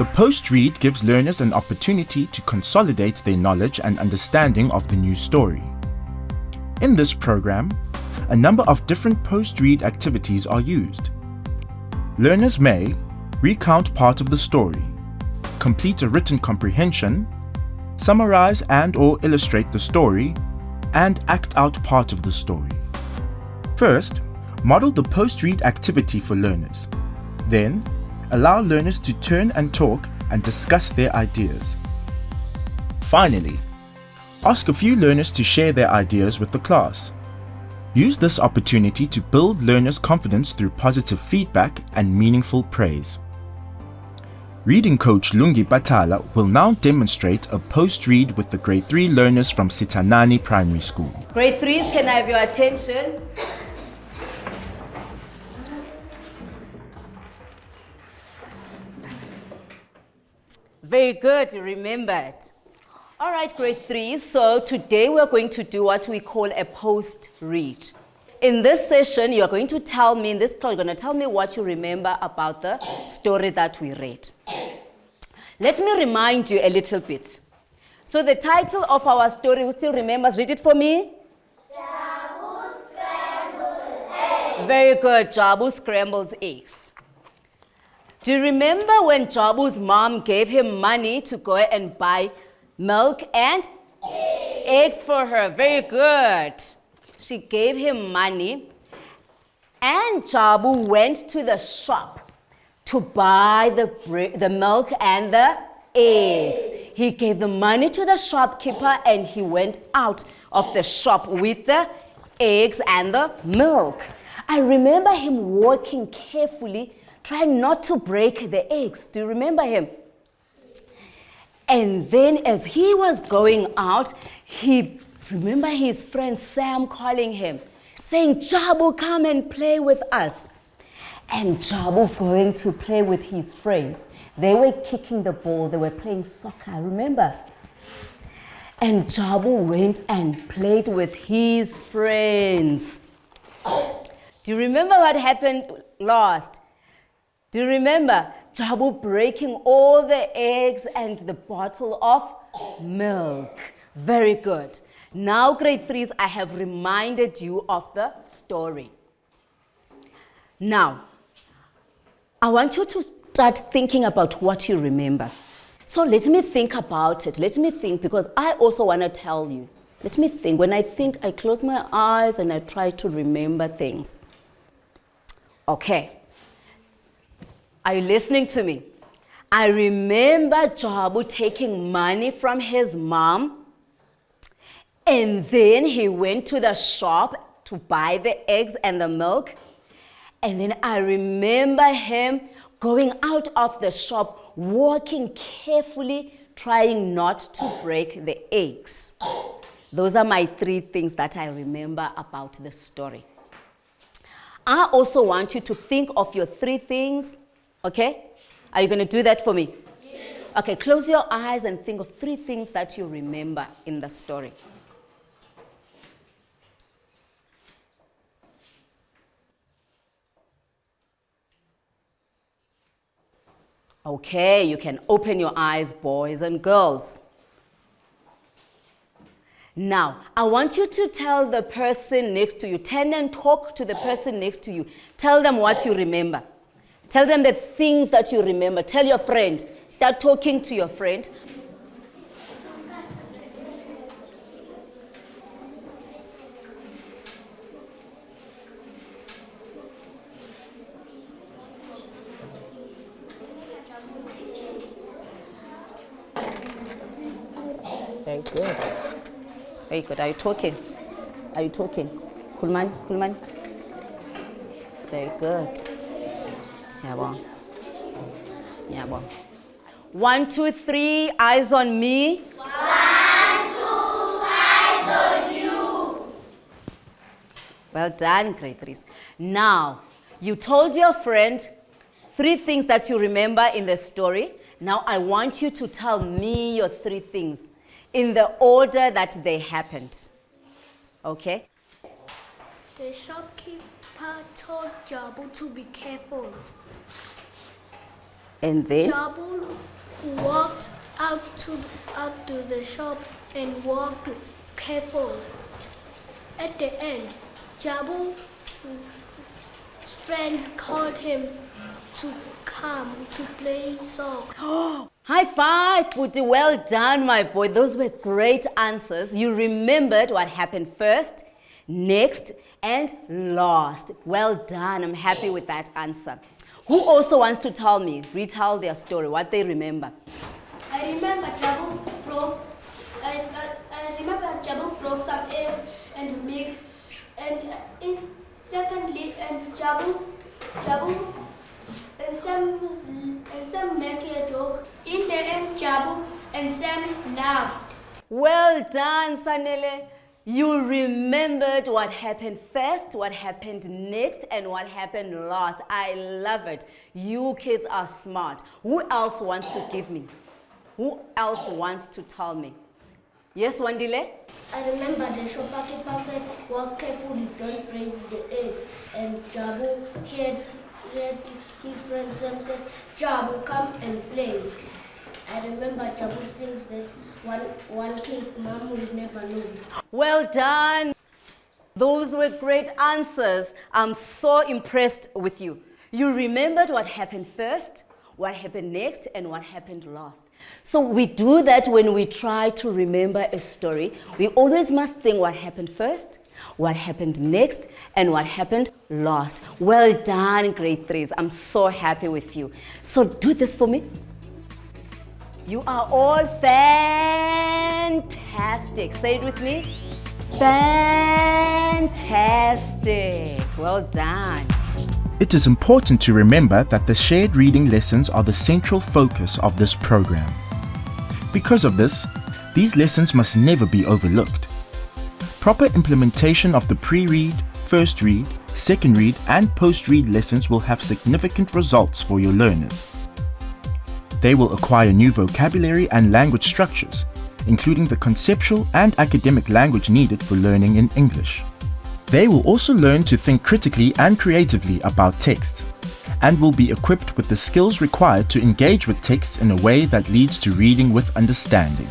The post-read gives learners an opportunity to consolidate their knowledge and understanding of the new story. In this program, a number of different post-read activities are used. Learners may recount part of the story, complete a written comprehension, summarize and/or illustrate the story, and act out part of the story. First, model the post-read activity for learners. Then, allow learners to turn and talk and discuss their ideas. Finally, ask a few learners to share their ideas with the class. Use this opportunity to build learners' confidence through positive feedback and meaningful praise. Reading coach Lungi Batala will now demonstrate a post-read with the grade 3 learners from Sitanani Primary School. Grade 3s, can I have your attention? Very good, remember it. All right, grade 3s, so today we're going to do what we call a post-read. In this session, you're going to tell me, in this class, you're going to tell me what you remember about the story that we read. Let me remind you a little bit. So the title of our story, who still remembers? Read it for me. Jabu scrambles eggs. Very good, Jabu scrambles eggs. Do you remember when Jabu's mom gave him money to go and buy milk and eggs for her? Very good. She gave him money and Jabu went to the shop to buy the milk and the eggs. He gave the money to the shopkeeper and he went out of the shop with the eggs and the milk. I remember him walking carefully, trying not to break the eggs. Do you remember him? And then as he was going out, remember his friend Sam calling him, saying, Jabu, come and play with us. And Jabu going to play with his friends. They were kicking the ball, they were playing soccer, remember? And Jabu went and played with his friends. Do you remember what happened last? Do you remember Jabu breaking all the eggs and the bottle of milk? Very good. Now, grade 3s, I have reminded you of the story. Now, I want you to start thinking about what you remember. So let me think about it. Let me think, because I also want to tell you. Let me think. When I think, I close my eyes and I try to remember things. Okay. Are you listening to me? I remember Jabu taking money from his mom, and then he went to the shop to buy the eggs and the milk. And then I remember him going out of the shop, walking carefully, trying not to break the eggs. Those are my 3 things that I remember about the story. I also want you to think of your 3 things. Okay? Are you going to do that for me? Yes. Okay, close your eyes and think of 3 things that you remember in the story. Okay, you can open your eyes, boys and girls. Now, I want you to tell the person next to you, turn and talk to the person next to you. Tell them what you remember. Tell them the things that you remember. Tell your friend. Start talking to your friend. Very good. Very good. Are you talking? Are you talking? Kulman, Kulman. Very good. Yeah, 1, 2, 3, eyes on me. 1, 2, eyes on you. Well done, grade 3s. Now, you told your friend 3 things that you remember in the story. Now, I want you to tell me your 3 things in the order that they happened. Okay? The shopkeeper told Jabu to be careful. And then? Jabu walked out to the shop and walked carefully. At the end, Jabu's friends called him to come to play song. High five, Puti. Well done, my boy. Those were great answers. You remembered what happened first, next, and last. Well done. I'm happy with that answer. Who also wants to retell their story, what they remember? I remember Jabu broke some eggs and milk, and secondly, and Jabu and Sam make a joke. In the end, Jabu and Sam laughed. Well done, Sanele. You remembered what happened first, what happened next, and what happened last. I love it. You kids are smart. Who else wants to give me? Who else wants to tell me? Yes, Wandile? I remember the shopkeeper said, walk carefully, don't break the eggs. And Jabu heard his friend Sam said, Jabu, come and play. I remember Jabu thinks that one cake mom will never know. Well done. Those were great answers. I'm so impressed with you. You remembered what happened first, what happened next, and what happened last. So we do that when we try to remember a story. We always must think what happened first, what happened next, and what happened last. Well done, grade 3s. I'm so happy with you. So do this for me. You are all fantastic. Say it with me. Fantastic. Well done. It is important to remember that the shared reading lessons are the central focus of this program. Because of this, these lessons must never be overlooked. Proper implementation of the pre-read, first read, second read, and post-read lessons will have significant results for your learners. They will acquire new vocabulary and language structures, including the conceptual and academic language needed for learning in English. They will also learn to think critically and creatively about text, and will be equipped with the skills required to engage with text in a way that leads to reading with understanding.